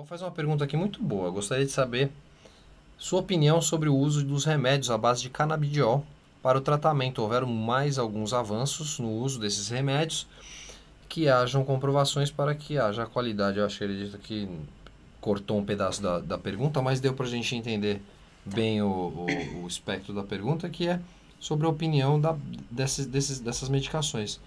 Vou fazer uma pergunta aqui muito boa. Eu gostaria de saber sua opinião sobre o uso dos remédios à base de canabidiol para o tratamento. Houveram mais alguns avanços no uso desses remédios que hajam comprovações para que haja qualidade. Eu acho que ele disse que cortou um pedaço da pergunta, mas deu para a gente entender bem o espectro da pergunta, que é sobre a opinião dessas medicações.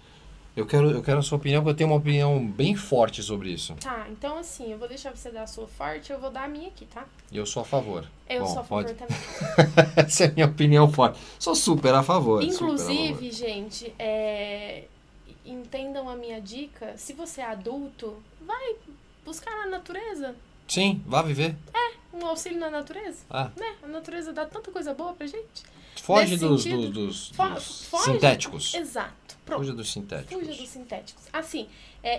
Eu quero a sua opinião, porque eu tenho uma opinião bem forte sobre isso. Tá, então assim, eu vou deixar você dar a sua forte, eu vou dar a minha aqui, tá? E eu sou a favor. Eu Bom, sou a favor pode. também. Essa é a minha opinião forte. Sou super a favor. Inclusive, gente, entendam a minha dica. Se você é adulto, vai buscar na natureza Sim, vá viver. um auxílio na natureza. Ah, Né? A natureza dá tanta coisa boa pra gente. foge Nesse dos sentido, foge. sintéticos. Exato. Pronto. Fuja dos sintéticos. Fuja dos sintéticos. Assim,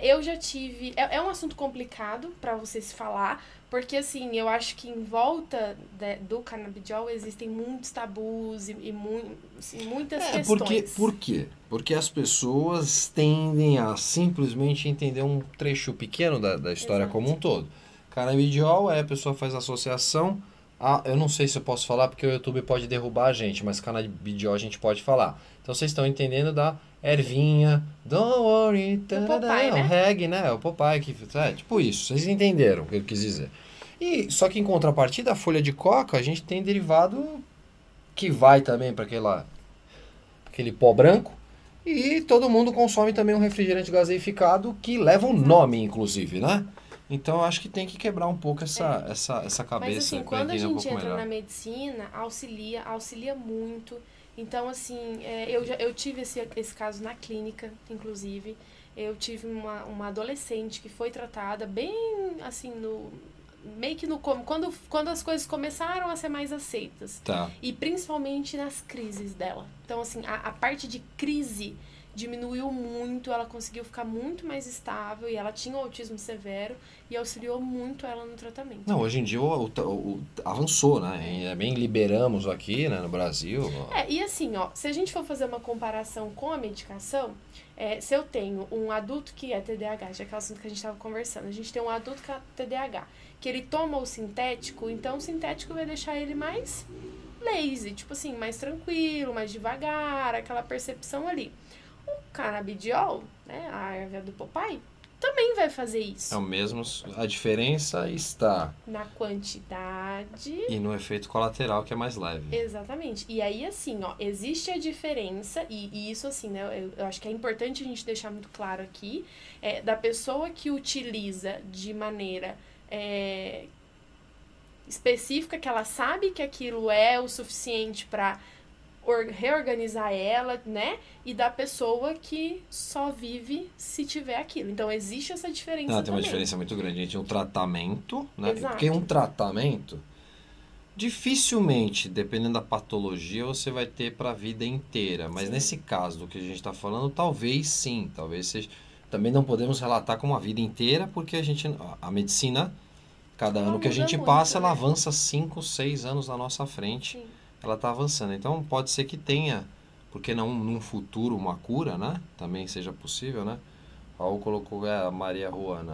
eu já tive... É um assunto complicado pra você se falar, porque, assim, eu acho que em volta do canabidiol existem muitos tabus e muitas questões. Por quê? Porque as pessoas tendem a simplesmente entender um trecho pequeno da história Exato. como um todo. Canabidiol, a pessoa faz associação eu não sei se eu posso falar porque o YouTube pode derrubar a gente, mas canabidiol a gente pode falar. Então vocês estão entendendo da ervinha, don't worry, O Popeye, o né? reggae, né? O Popeye, tipo isso, vocês entenderam o que eu quis dizer. E só que em contrapartida, a folha de coca, a gente tem derivado que vai também para aquele pó branco, e todo mundo consome também um refrigerante gaseificado que leva um nome, inclusive, né? Então eu acho que tem que quebrar um pouco essa Mas cabeça assim, para quando a entender um gente pouco entra melhor. na medicina, auxilia muito. Então, assim, eu tive esse caso na clínica, inclusive. Eu tive uma adolescente que foi tratada bem, assim, meio que quando as coisas começaram a ser mais aceitas. Tá. E principalmente nas crises dela. Então, assim, a parte de crise diminuiu muito, ela conseguiu ficar muito mais estável e ela tinha um autismo severo e auxiliou muito ela no tratamento. Não, hoje em dia avançou, né? Bem liberamos aqui, né, no Brasil. E assim, ó, se a gente for fazer uma comparação com a medicação, se eu tenho um adulto que é TDAH, já que é o assunto que a gente estava conversando, a gente tem um adulto que é TDAH, que ele toma o sintético, então o sintético vai deixar ele mais lazy, tipo assim, mais tranquilo, mais devagar, aquela percepção ali. O canabidiol, né, a erva do Popeye, também vai fazer isso. É o mesmo, a diferença está Na quantidade e no efeito colateral, que é mais leve. Exatamente. E aí, assim, ó, existe a diferença, e isso, assim, né, eu acho que é importante a gente deixar muito claro aqui, da pessoa que utiliza de maneira específica, que ela sabe que aquilo é o suficiente para reorganizar ela, né? E da pessoa que só vive se tiver aquilo. Então, existe essa diferença Tem uma também. diferença muito grande entre um tratamento, né? Exato. Porque um tratamento, dificilmente, dependendo da patologia, você vai ter para a vida inteira. Mas Sim. nesse caso do que a gente está falando, talvez sim, talvez seja. Também não podemos relatar como a vida inteira, porque a medicina, cada Ela ano que a muda gente muito, passa, ela né? avança 5, 6 anos na nossa frente. Sim. Ela está avançando. Então pode ser que tenha, porque não num futuro, uma cura, né? Também seja possível, né? Raul colocou a Maria Juana.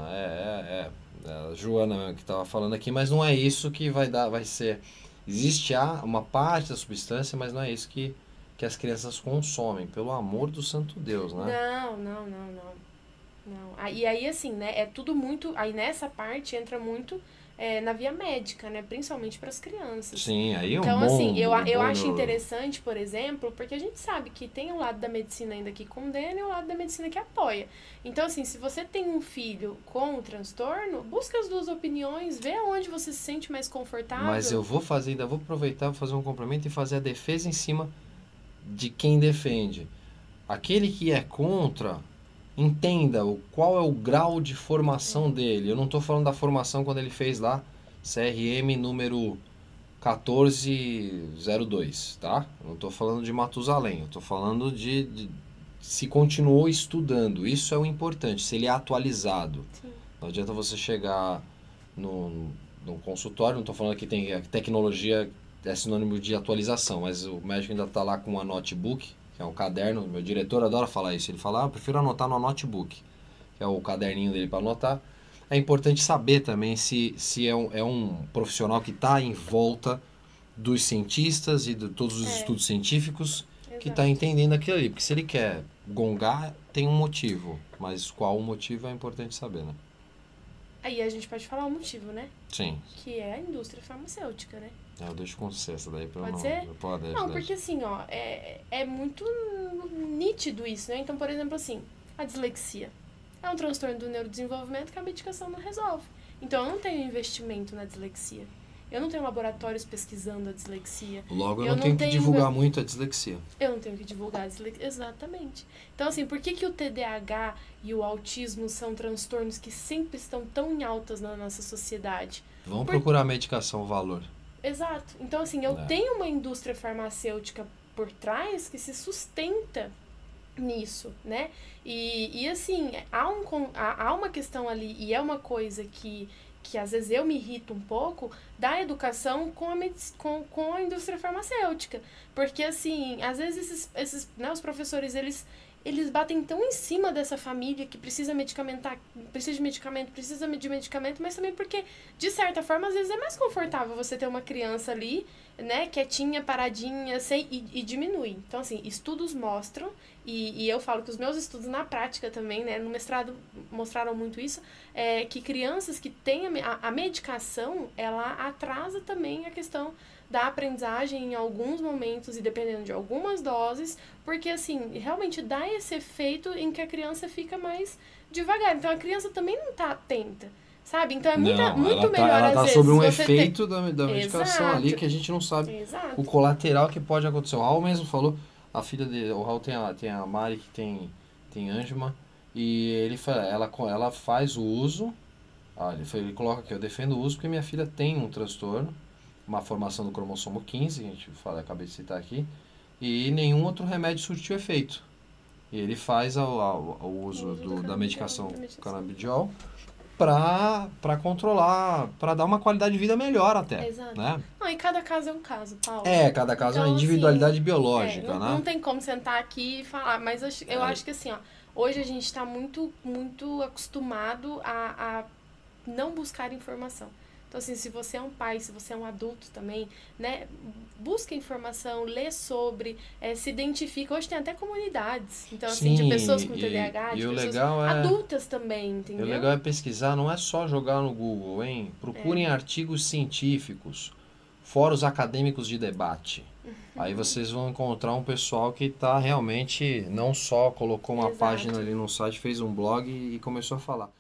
A Joana mesmo que estava falando aqui, mas não é isso que vai ser. Existe uma parte da substância, mas não é isso que as crianças consomem, pelo amor do santo Deus, né? Não. E aí, assim, né, é tudo muito... Aí nessa parte entra muito na via médica, né, principalmente para as crianças. Sim, aí é um Então, bom, assim, eu bom acho interessante, por exemplo, porque a gente sabe que tem um lado da medicina ainda que condena e um lado da medicina que apoia. Então, assim, se você tem um filho com o transtorno, busca as duas opiniões, vê aonde você se sente mais confortável. Mas eu ainda vou aproveitar, vou fazer um complemento e fazer a defesa em cima de quem defende. Aquele que é contra, entenda qual é o grau de formação dele. Eu não estou falando da formação quando ele fez lá CRM número 1402, tá? Eu não estou falando de Matusalém, eu estou falando de se continuou estudando. Isso é o importante, se ele é atualizado. Sim. Não adianta você chegar num consultório, não estou falando que tem a tecnologia é sinônimo de atualização, mas o médico ainda está lá com uma notebook, que é um caderno. Meu diretor adora falar isso. Ele fala, eu prefiro anotar no notebook, que é o caderninho dele para anotar. é importante saber também se é um profissional que está em volta dos cientistas e de todos os estudos científicos que está Exato. entendendo aquilo ali. Porque se ele quer gongar, tem um motivo. Mas qual o motivo é importante saber, né? Aí a gente pode falar o motivo, né? Sim. Que é a indústria farmacêutica, né? Eu deixo com você essa daí pra eu Pode não... ser? Pode, Não, porque assim, ó, é muito nítido isso, né? Então, por exemplo, assim, a dislexia é um transtorno do neurodesenvolvimento que a medicação não resolve. Então, eu não tenho investimento na dislexia. Eu não tenho laboratórios pesquisando a dislexia. Logo, eu não tenho que divulgar muito a dislexia. Eu não tenho que divulgar a dislexia. Exatamente. Então, assim, por que o TDAH e o autismo são transtornos que sempre estão tão em altas na nossa sociedade? Vamos procurar medicação, valor. Exato. Então, assim, eu tenho uma indústria farmacêutica por trás que se sustenta nisso, né? E assim, há uma questão ali, e é uma coisa que às vezes eu me irrito um pouco, da educação com a indústria farmacêutica. Porque, assim, às vezes né, os professores, eles batem tão em cima dessa família que precisa de medicamento, mas também porque, de certa forma, às vezes é mais confortável você ter uma criança ali, né, quietinha, paradinha, e diminui. Então, assim, estudos mostram, e eu falo que os meus estudos na prática também, né, no mestrado mostraram muito isso, que crianças que têm a medicação, ela atrasa também a questão da aprendizagem em alguns momentos e dependendo de algumas doses, porque assim, realmente dá esse efeito em que a criança fica mais devagar. Então a criança também não está atenta, sabe? Então é muito melhor ela às tá vezes sob um você efeito da medicação Exato. ali que a gente não sabe Exato. o colateral que pode acontecer. O Raul mesmo falou, a filha dele, o Raul tem a Mari que tem Anjuma, e ela faz o uso, ele coloca aqui, eu defendo o uso porque minha filha tem um transtorno, uma formação do cromossomo 15, que a gente acabei de citar aqui, e nenhum outro remédio surtiu efeito. E ele faz o uso da medicação canabidiol para controlar, para dar uma qualidade de vida melhor até. Exato. Né? Não, e cada caso é um caso, Paulo. Cada caso é então, uma individualidade assim, biológica, né? Não tem como sentar aqui e falar, mas eu acho que assim, ó, hoje a gente está muito acostumado a não buscar informação. Então, assim, se você é um pai, se você é um adulto também, né, busca informação, lê sobre, se identifica. Hoje tem até comunidades, então, assim, de pessoas com TDAH, de pessoas adultas também, entendeu? E o legal é pesquisar, não é só jogar no Google, hein? Procurem artigos científicos, fóruns acadêmicos de debate. Aí vocês vão encontrar um pessoal que está realmente, não só colocou uma página ali no site, fez um blog e começou a falar.